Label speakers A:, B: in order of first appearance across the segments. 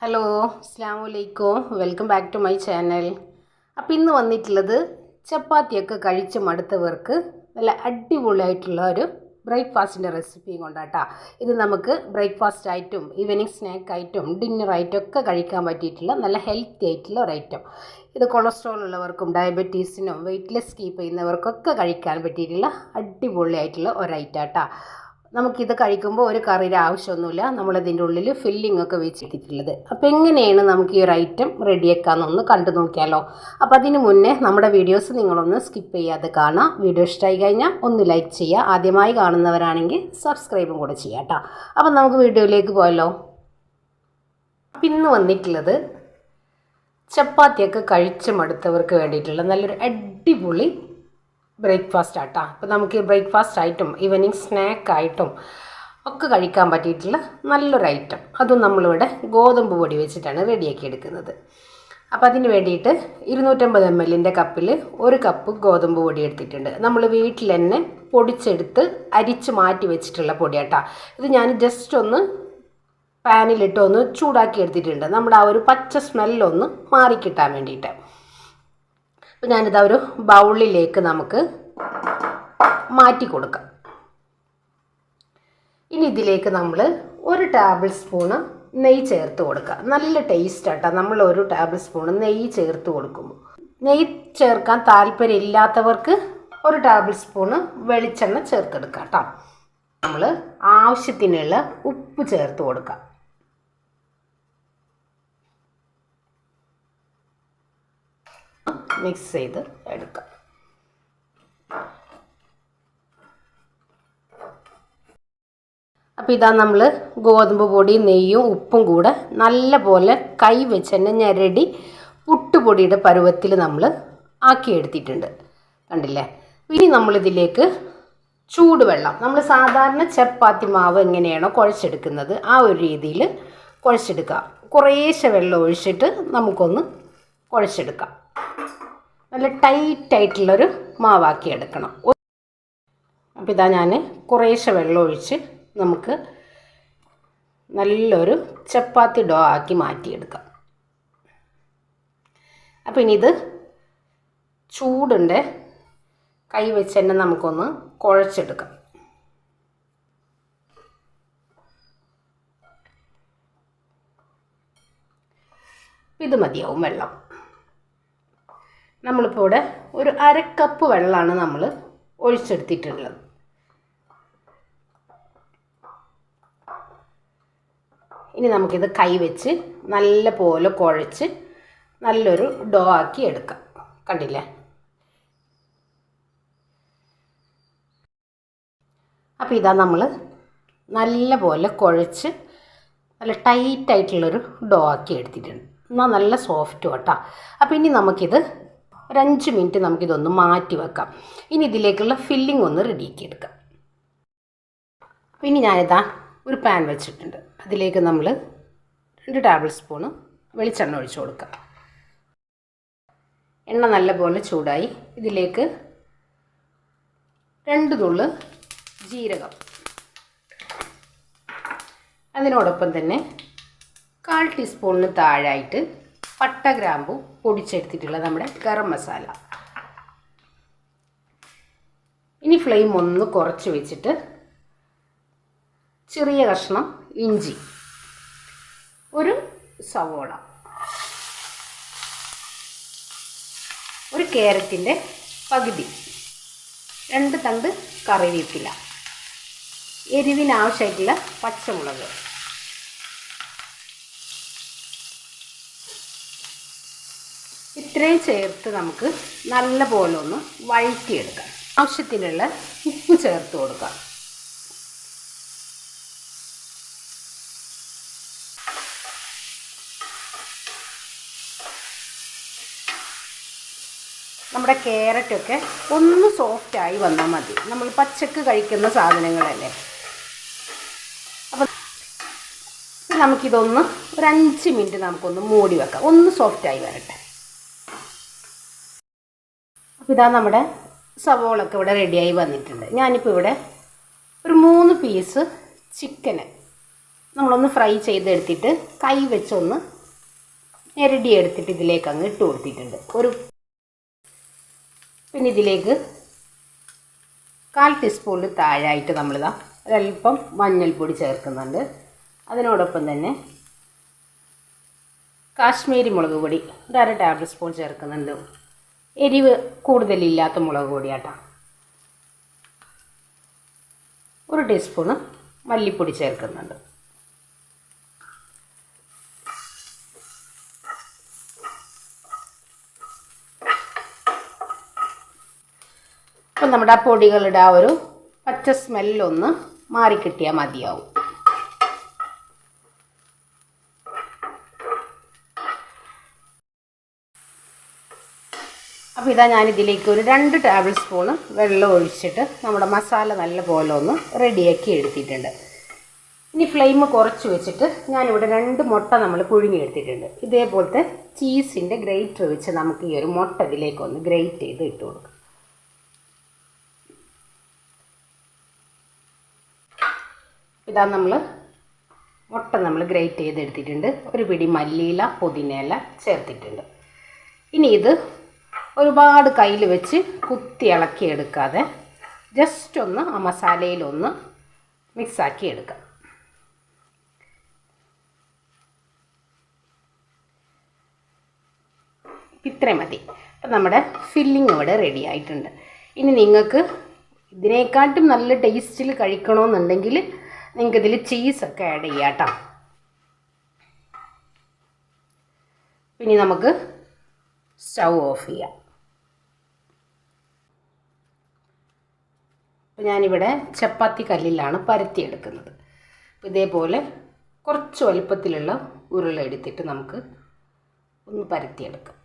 A: Hello അസ്സലാമലൈക്കും welcome back to my channel. അപ്പോൾ ഇന്ന് വന്നിട്ടുള്ളത് ചപ്പാത്തിയൊക്കെ കഴിച്ച് മടുത്തവർക്ക് നല്ല അടിപൊളിയായിട്ടുള്ള ഒരു ബ്രേക്ക്ഫാസ്റ്റിൻ്റെ റെസിപ്പിയും കൊണ്ടാട്ടാ. ഇത് നമുക്ക് ബ്രേക്ക്ഫാസ്റ്റ് ആയിട്ടും ഈവനിങ് സ്നാക്ക് ആയിട്ടും ഡിന്നർ ആയിട്ടും ഒക്കെ കഴിക്കാൻ പറ്റിയിട്ടുള്ള നല്ല ഹെൽത്തി ആയിട്ടുള്ള ഒരു ഐറ്റം. ഇത് കൊളസ്ട്രോൾ ഉള്ളവർക്കും ഡയബറ്റീസിനും വെയ്റ്റ്ലെസ് കീപ്പ് ചെയ്യുന്നവർക്കൊക്കെ കഴിക്കാൻ പറ്റിയിട്ടുള്ള അടിപൊളിയായിട്ടുള്ള ഒരു ഐറ്റം ആട്ടാ. നമുക്കിത് കഴിക്കുമ്പോൾ ഒരു കറിയുടെ ആവശ്യമൊന്നുമില്ല, നമ്മളതിൻ്റെ ഉള്ളിൽ ഫില്ലിംഗ് ഒക്കെ വെച്ചിട്ടുള്ളത്. അപ്പോൾ എങ്ങനെയാണ് നമുക്ക് ഈ ഒരു ഐറ്റം റെഡിയാക്കാമെന്നൊന്ന് കണ്ടു നോക്കിയാലോ. അപ്പോൾ അതിന് മുന്നേ നമ്മുടെ വീഡിയോസ് നിങ്ങളൊന്ന് സ്കിപ്പ് ചെയ്യാതെ കാണാം. വീഡിയോ ഇഷ്ടമായി കഴിഞ്ഞാൽ ഒന്ന് ലൈക്ക് ചെയ്യുക, ആദ്യമായി കാണുന്നവരാണെങ്കിൽ സബ്സ്ക്രൈബും കൂടെ ചെയ്യാം കേട്ടോ. അപ്പം നമുക്ക് വീഡിയോയിലേക്ക് പോയല്ലോ. അപ്പം ഇന്ന് വന്നിട്ടുള്ളത് ചപ്പാത്തിയൊക്കെ കഴിച്ച് മടുത്തവർക്ക് വേണ്ടിയിട്ടുള്ള നല്ലൊരു അടിപൊളി ബ്രേക്ക്ഫാസ്റ്റ് ആട്ടാ. അപ്പോൾ നമുക്ക് ബ്രേക്ക്ഫാസ്റ്റ് ആയിട്ടും ഈവനിങ് സ്നാക്ക് ആയിട്ടും ഒക്കെ കഴിക്കാൻ പറ്റിയിട്ടുള്ള നല്ലൊരു ഐറ്റം. അതും നമ്മളിവിടെ ഗോതമ്പ് പൊടി വെച്ചിട്ടാണ് റെഡിയാക്കി എടുക്കുന്നത്. അപ്പോൾ അതിന് വേണ്ടിയിട്ട് 250 ml കപ്പിൽ 1 കപ്പ് ഗോതമ്പ് പൊടി എടുത്തിട്ടുണ്ട്. നമ്മൾ വീട്ടിൽ തന്നെ പൊടിച്ചെടുത്ത് അരിച്ച് മാറ്റി വെച്ചിട്ടുള്ള പൊടിയാട്ടാ. ഇത് ഞാൻ ജസ്റ്റ് ഒന്ന് പാനിലിട്ട് ഒന്ന് ചൂടാക്കി എടുത്തിട്ടുണ്ട്, നമ്മുടെ ആ ഒരു പച്ച സ്മെല്ലൊന്ന് മാറിക്കിട്ടാൻ വേണ്ടിയിട്ട്. അപ്പോൾ ഞാനിതാ ഒരു ബൗളിലേക്ക് നമുക്ക് മാറ്റി കൊടുക്കാം. ഇനി ഇതിലേക്ക് നമ്മൾ 1 ടേബിൾ സ്പൂണ് നെയ്യ് ചേർത്ത് കൊടുക്കുക. നല്ല ടേസ്റ്റ് ആട്ടോ നമ്മൾ 1 ടേബിൾ സ്പൂണ് നെയ്യ് ചേർത്ത് കൊടുക്കുമ്പോൾ. നെയ്യ് ചേർക്കാൻ താല്പര്യമില്ലാത്തവർക്ക് 1 ടേബിൾ സ്പൂണ് വെളിച്ചെണ്ണ ചേർത്തെടുക്കുക കേട്ടോ. നമ്മൾ ആവശ്യത്തിനുള്ള ഉപ്പ് ചേർത്ത് കൊടുക്കാം. മിക്സ് ചെയ്ത് എടുക്കാം. അപ്പോൾ ഇതാ നമ്മൾ ഗോതമ്പ് പൊടി നെയ്യും ഉപ്പും കൂടെ നല്ല പോലെ കൈ വെച്ച് തന്നെ ഞെരടി പുട്ടുപൊടിയുടെ പരുവത്തിൽ നമ്മൾ ആക്കിയെടുത്തിട്ടുണ്ട്, കണ്ടില്ലേ. ഇനി നമ്മളിതിലേക്ക് ചൂടുവെള്ളം, നമ്മൾ സാധാരണ ചപ്പാത്തി മാവ് എങ്ങനെയാണോ കുഴച്ചെടുക്കുന്നത് ആ ഒരു രീതിയിൽ കുഴച്ചെടുക്കുക. കുറേശ്ശെ വെള്ളം ഒഴിച്ചിട്ട് നമുക്കൊന്ന് കുഴച്ചെടുക്കാം. നല്ല ടൈറ്റായിട്ടുള്ളൊരു മാവാക്കി എടുക്കണം. അപ്പോൾ ഇതാ ഞാൻ കുറേശ്ശെ വെള്ളം ഒഴിച്ച് നമുക്ക് നല്ലൊരു ചപ്പാത്തി ഡോ ആക്കി മാറ്റിയെടുക്കാം. അപ്പോൾ ഇനി ഇത് ചൂടുണ്ട്, കൈ വെച്ച് തന്നെ നമുക്കൊന്ന് കുഴച്ചെടുക്കാം. ഇത് മതിയാവും വെള്ളം. നമ്മളിപ്പോൾ ഇവിടെ ഒരു 1/2 കപ്പ് വെള്ളമാണ് നമ്മൾ ഒഴിച്ചെടുത്തിട്ടുള്ളത്. ഇനി നമുക്കിത് കൈ വെച്ച് നല്ല പോലെ കുഴച്ച് നല്ലൊരു ഡോ ആക്കി എടുക്കാം, കണ്ടില്ലേ. അപ്പോൾ ഇതാ നമ്മൾ നല്ല പോലെ കുഴച്ച് നല്ല ടൈറ്റായിട്ടുള്ളൊരു ഡോ ആക്കി എടുത്തിട്ടുണ്ട്. എന്നാൽ നല്ല സോഫ്റ്റ് കേട്ടോ. അപ്പോൾ ഇനി നമുക്കിത് ഒരു 5 മിനിറ്റ് നമുക്കിതൊന്ന് മാറ്റി വെക്കാം. ഇനി ഇതിലേക്കുള്ള ഫില്ലിംഗ് ഒന്ന് റെഡിയാക്കി എടുക്കാം. അപ്പോൾ ഇനി ഞാനിതാ ഒരു പാൻ വെച്ചിട്ടുണ്ട്. അതിലേക്ക് നമ്മൾ 2 ടേബിൾ സ്പൂണ് വെളിച്ചെണ്ണ ഒഴിച്ച് കൊടുക്കാം. എണ്ണ നല്ലപോലെ ചൂടായി. ഇതിലേക്ക് 2 നുള്ള് ജീരകം, അതിനോടൊപ്പം തന്നെ 1/4 ടീസ്പൂണിന് താഴായിട്ട് പട്ട ഗ്രാമ്പു പൊടിച്ചെടുത്തിട്ടുള്ള നമ്മുടെ ഗരം മസാല. ഇനി ഫ്ലെയിം ഒന്ന് കുറച്ച് വെച്ചിട്ട് ചെറിയ കഷ്ണം ഇഞ്ചി, 1 സവോള, 1 ക്യാരറ്റിൻ്റെ പകുതി, 2 തണ്ട് കറിവേപ്പില, എരിവിനാവശ്യമായിട്ടുള്ള പച്ചമുളക്, ഇത്രയും ചേർത്ത് നമുക്ക് നല്ല പോലെ ഒന്ന് വഴറ്റിയെടുക്കാം. ആവശ്യത്തിനുള്ള ഉപ്പ് ചേർത്ത് കൊടുക്കാം. നമ്മുടെ ക്യാരറ്റൊക്കെ ഒന്ന് സോഫ്റ്റായി വന്നാൽ മതി. നമ്മൾ പച്ചക്ക് കഴിക്കുന്ന സാധനങ്ങളല്ലേ. അപ്പം നമുക്കിതൊന്ന് ഒരു 5 മിനിറ്റ് നമുക്കൊന്ന് മൂടി വെക്കാം, ഒന്ന് സോഫ്റ്റായി വരട്ടെ. അപ്പോൾ ഇതാ നമ്മുടെ സവോളൊക്കെ ഇവിടെ റെഡിയായി വന്നിട്ടുണ്ട്. ഞാനിപ്പോൾ ഇവിടെ ഒരു 3 പീസ് ചിക്കന് നമ്മളൊന്ന് ഫ്രൈ ചെയ്തെടുത്തിട്ട് കൈ വെച്ചൊന്ന് ഞെരടി എടുത്തിട്ട് ഇതിലേക്ക് അങ്ങ് ഇട്ട് കൊടുത്തിട്ടുണ്ട്. പിന്നെ ഇതിലേക്ക് 1/4 ടീസ്പൂണിൽ താഴെയായിട്ട് നമ്മളിതാ ഒരല്പം മഞ്ഞൾപ്പൊടി ചേർക്കുന്നുണ്ട്. അതിനോടൊപ്പം തന്നെ കാശ്മീരി മുളക് പൊടി 1/2 ടേബിൾ സ്പൂൺ ചേർക്കുന്നുണ്ട്. എരിവ് കൂടുതലില്ലാത്ത മുളക് പൊടിയാട്ടോ. 1 ടീസ്പൂണ് മല്ലിപ്പൊടി ചേർക്കുന്നുണ്ട്. അപ്പം നമ്മുടെ ആ പൊടികളുടെ ആ ഒരു പച്ച സ്മെല്ലൊന്ന് മാറിക്കിട്ടിയാൽ മതിയാവും. അപ്പോൾ ഇതാ ഞാനിതിലേക്ക് ഒരു 2 ടേബിൾ സ്പൂണ് വെള്ളം ഒഴിച്ചിട്ട് നമ്മുടെ മസാല നല്ല പോലെ ഒന്ന് റെഡിയാക്കി എടുത്തിട്ടുണ്ട്. ഇനി ഫ്ലെയിം കുറച്ച് വെച്ചിട്ട് ഞാനിവിടെ 2 മുട്ട നമ്മൾ പുഴുങ്ങിയെടുത്തിട്ടുണ്ട്. ഇതേപോലത്തെ ചീസിൻ്റെ ഗ്രേറ്റർ വെച്ച് നമുക്ക് ഈ ഒരു മുട്ട ഇതിലേക്കൊന്ന് ഗ്രേറ്റ് ചെയ്ത് ഇട്ട് കൊടുക്കാം. ഇതാ മുട്ട നമ്മൾ ഗ്രേറ്റ് ചെയ്തെടുത്തിട്ടുണ്ട്. ഒരു പിടി മല്ലിയില പുതിനയില ചേർത്തിട്ടുണ്ട്. ഇനി ഇത് ഒരുപാട് കയ്യിൽ വെച്ച് കുത്തി ഇളക്കി എടുക്കാതെ ജസ്റ്റ് ഒന്ന് ആ മസാലയിലൊന്ന് മിക്സാക്കി എടുക്കാം. ഇത്രയും മതി. അപ്പം നമ്മുടെ ഫില്ലിങ് ഇവിടെ റെഡി ആയിട്ടുണ്ട്. ഇനി നിങ്ങൾക്ക് ഇതിനെക്കാട്ടും നല്ല ടേസ്റ്റിൽ കഴിക്കണമെന്നുണ്ടെങ്കിൽ നിങ്ങൾക്കിതിൽ ചീസൊക്കെ ആഡ് ചെയ്യാം കേട്ടോ. പിന്നെ നമുക്ക് സ്റ്റൗ ഓഫ് ചെയ്യാം. അപ്പോൾ ഞാനിവിടെ ചപ്പാത്തി കല്ലിലാണ് പരത്തിയെടുക്കുന്നത്. ഇതേപോലെ കുറച്ച് വലുപ്പത്തിലുള്ള ഉരുള എടുത്തിട്ട് നമുക്ക് ഒന്ന് പരത്തിയെടുക്കാം.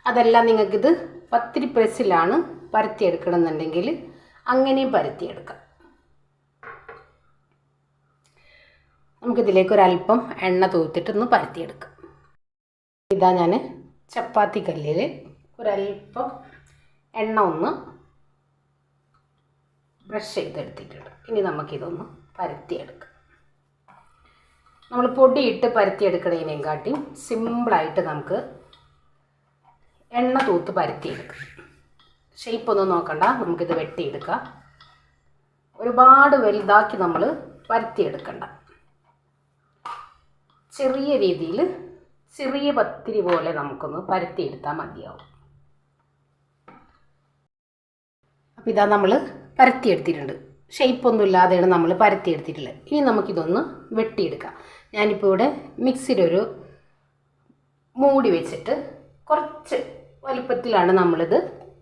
A: അതല്ല നിങ്ങൾക്കിത് പത്തിരി പ്രസ്സിലാണ് പരത്തിയെടുക്കണമെന്നുണ്ടെങ്കിൽ അങ്ങനെയും പരത്തിയെടുക്കാം. നമുക്കിതിലേക്ക് ഒരല്പം എണ്ണ തൂത്തിട്ടൊന്ന് പരത്തിയെടുക്കാം. ഇതാ ഞാൻ ചപ്പാത്തി കല്ലിൽ ഒരല്പം എണ്ണ ഒന്ന് ബ്രഷ് ചെയ്തെടുത്തിട്ടുണ്ട്. ഇനി നമുക്കിതൊന്ന് പരത്തിയെടുക്കാം. നമ്മൾ പൊടിയിട്ട് പരത്തിയെടുക്കുന്നതിനെക്കാട്ടിയും സിമ്പിളായിട്ട് നമുക്ക് എണ്ണ തൂത്ത് പരത്തിയെടുക്കാം. ഷേപ്പൊന്നും നോക്കണ്ട, നമുക്കിത് വെട്ടിയെടുക്കാം. ഒരുപാട് വലുതാക്കി നമ്മൾ പരത്തിയെടുക്കണ്ട. ചെറിയ രീതിയിൽ ചെറിയ പത്തിരി പോലെ നമുക്കൊന്ന് പരത്തിയെടുത്താൽ മതിയാവും. അപ്പോൾ ഇതാ നമ്മൾ പരത്തിയെടുത്തിട്ടുണ്ട്. ഷേപ്പൊന്നും ഇല്ലാതെയാണ് നമ്മൾ പരത്തിയെടുത്തിട്ടുള്ളത്. ഇനി നമുക്കിതൊന്ന് വെട്ടിയെടുക്കാം. ഞാനിപ്പോൾ ഇവിടെ മിക്സിയിലൊരു മൂടി വെച്ചിട്ട് കുറച്ച് വലുപ്പത്തിലാണ് നമ്മളിത്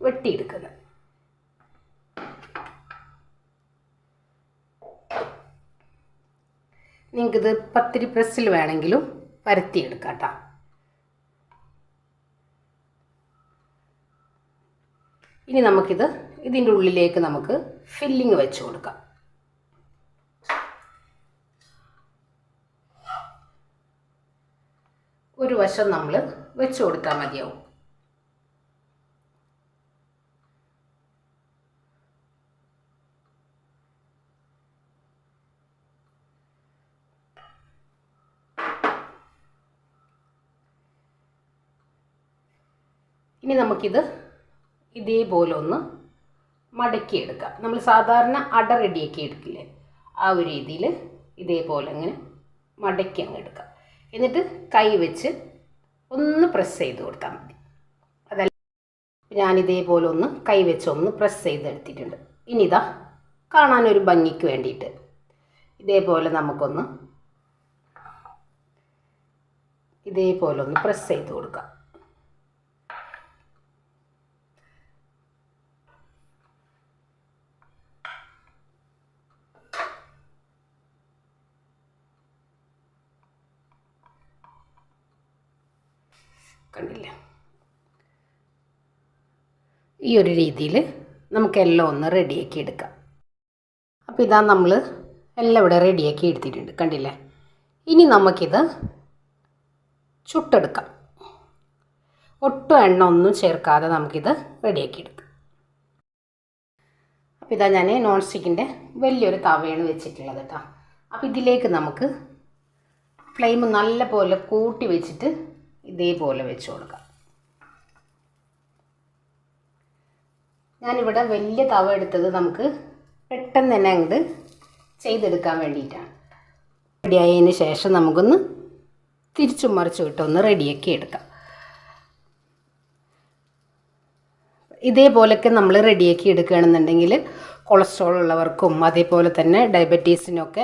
A: വെട്ടിയെടുക്കുന്നത്. നിങ്ങൾക്കിത് പത്തിരി പ്രസ്സിൽ വേണമെങ്കിലും പരത്തിയെടുക്കാം കേട്ടോ. ഇനി നമുക്കിത് ഇതിൻ്റെ ഉള്ളിലേക്ക് നമുക്ക് ഫില്ലിങ് വെച്ച് കൊടുക്കാം. ഒരു വശം നമ്മൾ വെച്ച് കൊടുത്താൽ മതിയാവും. ഇനി നമുക്കിത് ഇതേപോലെ ഒന്ന് മടക്കിയെടുക്കാം. നമ്മൾ സാധാരണ അട റെഡിയാക്കി എടുക്കില്ലേ, ആ ഒരു രീതിയിൽ ഇതേപോലെ അങ്ങനെ മടക്കി അങ്ങ് എടുക്കാം. എന്നിട്ട് കൈ വെച്ച് ഒന്ന് പ്രസ് ചെയ്ത് കൊടുത്താൽ മതി. അതല്ല ഞാനിതേപോലെ ഒന്ന് കൈ വെച്ച് ഒന്ന് പ്രസ് ചെയ്തെടുത്തിട്ടുണ്ട്. ഇനി ഇതാ കാണാനൊരു ഭംഗിക്ക് വേണ്ടിയിട്ട് ഇതേപോലെ നമുക്കൊന്ന് ഇതേപോലെ ഒന്ന് പ്രസ് ചെയ്ത് കൊടുക്കാം. കണ്ടില്ല, ഈ ഒരു രീതിയിൽ നമുക്കെല്ലാം ഒന്ന് റെഡിയാക്കി എടുക്കാം. അപ്പോൾ ഇതാ നമ്മൾ എല്ലാം ഇവിടെ റെഡിയാക്കി എടുത്തിട്ടുണ്ട്, കണ്ടില്ലേ. ഇനി നമുക്കിത് ചുട്ടെടുക്കാം. ഒട്ടും എണ്ണ ഒന്നും ചേർക്കാതെ നമുക്കിത് റെഡിയാക്കി എടുക്കാം. അപ്പോൾ ഇതാ ഞാൻ നോൺ സ്റ്റിക്കിൻ്റെ വലിയൊരു തവയാണ് വെച്ചിട്ടുള്ളത് കേട്ടോ. അപ്പോൾ ഇതിലേക്ക് നമുക്ക് ഫ്ലെയിം നല്ല പോലെ കൂട്ടി വെച്ചിട്ട് ഇതേപോലെ വെച്ച് കൊടുക്കാം. ഞാനിവിടെ വലിയ തവ എടുത്തത് നമുക്ക് പെട്ടെന്ന് തന്നെ അങ്ങോട്ട് ചെയ്തെടുക്കാൻ വേണ്ടിയിട്ടാണ്. റെഡിയായതിന് ശേഷം നമുക്കൊന്ന് തിരിച്ചും മറിച്ചും ഇട്ടൊന്ന് റെഡിയാക്കി എടുക്കാം. ഇതേപോലൊക്കെ നമ്മൾ റെഡിയാക്കി എടുക്കുകയാണെന്നുണ്ടെങ്കിൽ കൊളസ്ട്രോൾ ഉള്ളവർക്കും അതേപോലെ തന്നെ ഡയബറ്റീസിനൊക്കെ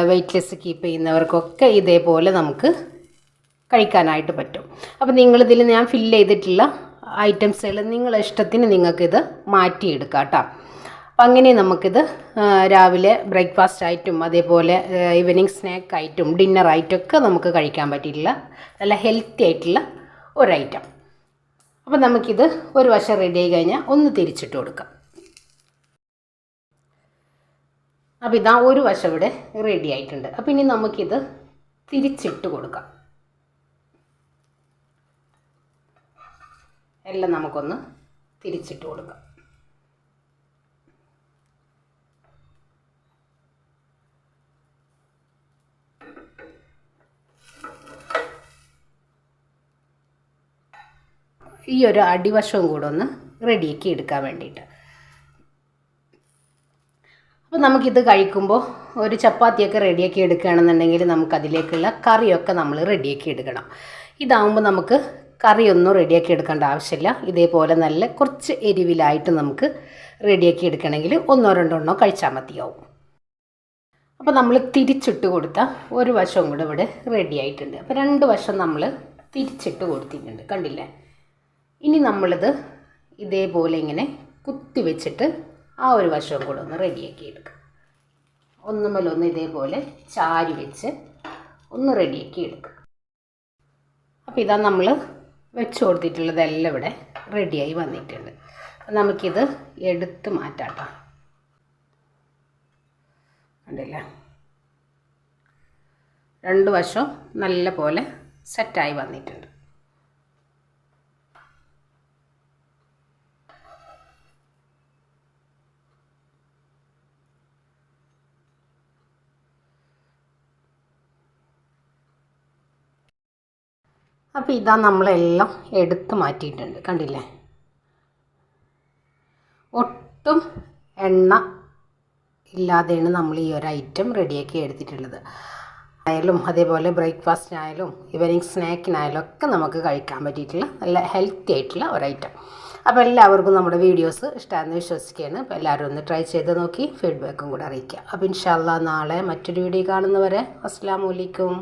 A: വെയ്റ്റ്ലെസ് കീപ്പ് ചെയ്യുന്നവർക്കൊക്കെ ഇതേപോലെ നമുക്ക് കഴിക്കാനായിട്ട് പറ്റും. അപ്പോൾ നിങ്ങളിതിൽ ഞാൻ ഫില്ല് ചെയ്തിട്ടുള്ള ഐറ്റംസുകൾ നിങ്ങളുടെ ഇഷ്ടത്തിന് നിങ്ങൾക്കിത് മാറ്റിയെടുക്കാം കേട്ടോ. അപ്പം അങ്ങനെ നമുക്കിത് രാവിലെ ബ്രേക്ക്ഫാസ്റ്റ് ആയിട്ടും അതേപോലെ ഈവനിങ് സ്നാക്ക് ആയിട്ടും ഡിന്നർ ആയിട്ടൊക്കെ നമുക്ക് കഴിക്കാൻ പറ്റിയിട്ടുള്ള നല്ല ഹെൽത്തി ആയിട്ടുള്ള ഒരു ഐറ്റം. അപ്പം നമുക്കിത് ഒരു വശം റെഡി ആയി കഴിഞ്ഞാൽ ഒന്ന് തിരിച്ചിട്ട് കൊടുക്കാം. അപ്പോൾ ഇതാ ഒരു വശം ഇവിടെ റെഡി ആയിട്ടുണ്ട്. അപ്പം ഇനി നമുക്കിത് തിരിച്ചിട്ട് കൊടുക്കാം. എല്ലാം നമുക്കൊന്ന് തിരിച്ചിട്ട് കൊടുക്കാം. ഈ ഒരു അടിവശവും കൂടെ ഒന്ന് റെഡിയാക്കി എടുക്കാൻ വേണ്ടിയിട്ട്. അപ്പോൾ നമുക്കിത് കഴിക്കുമ്പോൾ ഒരു ചപ്പാത്തിയൊക്കെ റെഡിയാക്കി എടുക്കുകയാണെന്നുണ്ടെങ്കിൽ നമുക്കതിലേക്കുള്ള കറിയൊക്കെ നമ്മൾ റെഡിയാക്കി എടുക്കണം. ഇതാകുമ്പോൾ നമുക്ക് കറിയൊന്നും റെഡിയാക്കി എടുക്കേണ്ട ആവശ്യമില്ല. ഇതേപോലെ നല്ല കുറച്ച് എരിവിലായിട്ട് നമുക്ക് റെഡിയാക്കി എടുക്കണമെങ്കിൽ ഒന്നോ രണ്ടോ കഴിച്ചാൽ മതിയാവും. അപ്പോൾ നമ്മൾ തിരിച്ചിട്ട് കൊടുത്ത ഒരു വശവും കൂടെ ഇവിടെ റെഡി ആയിട്ടുണ്ട്. അപ്പോൾ രണ്ട് വശം നമ്മൾ തിരിച്ചിട്ട് കൊടുത്തിട്ടുണ്ട്, കണ്ടില്ലേ? ഇനി നമ്മളിത് ഇതേപോലെ ഇങ്ങനെ കുത്തി വെച്ചിട്ട് ആ ഒരു വശവും കൂടെ ഒന്ന് റെഡിയാക്കി എടുക്കുക. ഒന്നുമല്ലൊന്ന് ഇതേപോലെ ചാരി വെച്ച് ഒന്ന് റെഡിയാക്കി എടുക്കുക. അപ്പോൾ ഇതാ നമ്മൾ വെച്ച് കൊടുത്തിട്ടുള്ളതെല്ലാം ഇവിടെ റെഡിയായി വന്നിട്ടുണ്ട്. നമുക്കിത് എടുത്ത് മാറ്റാം കേട്ടോ. കണ്ടില്ലേ? രണ്ട് വശവും നല്ല പോലെ സെറ്റായി വന്നിട്ടുണ്ട്. അപ്പോൾ ഇതാ നമ്മളെല്ലാം എടുത്ത് മാറ്റിയിട്ടുണ്ട്, കണ്ടില്ലേ? ഒട്ടും എണ്ണ ഇല്ലാതെയാണ് നമ്മൾ ഈ ഒരു ഐറ്റം റെഡിയാക്കി എടുത്തിട്ടുള്ളത്. ആയാലും അതേപോലെ ബ്രേക്ക്ഫാസ്റ്റിനായാലും ഈവനിങ് സ്നാക്കിനായാലും ഒക്കെ നമുക്ക് കഴിക്കാൻ പറ്റിയിട്ടുള്ള നല്ല ഹെൽത്തി ആയിട്ടുള്ള ഒരു ഐറ്റം. അപ്പോൾ എല്ലാവർക്കും നമ്മുടെ വീഡിയോസ് ഇഷ്ടമാണെന്ന് വിശ്വസിക്കുകയാണ്. അപ്പോൾ എല്ലാവരും ഒന്ന് ട്രൈ ചെയ്ത് നോക്കി ഫീഡ്ബാക്കും കൂടെ അറിയിക്കുക. അപ്പോൾ ഇൻഷാ അല്ലാഹ് നാളെ മറ്റൊരു വീഡിയോ കാണുന്നവരെ അസ്സലാമു അലൈക്കും.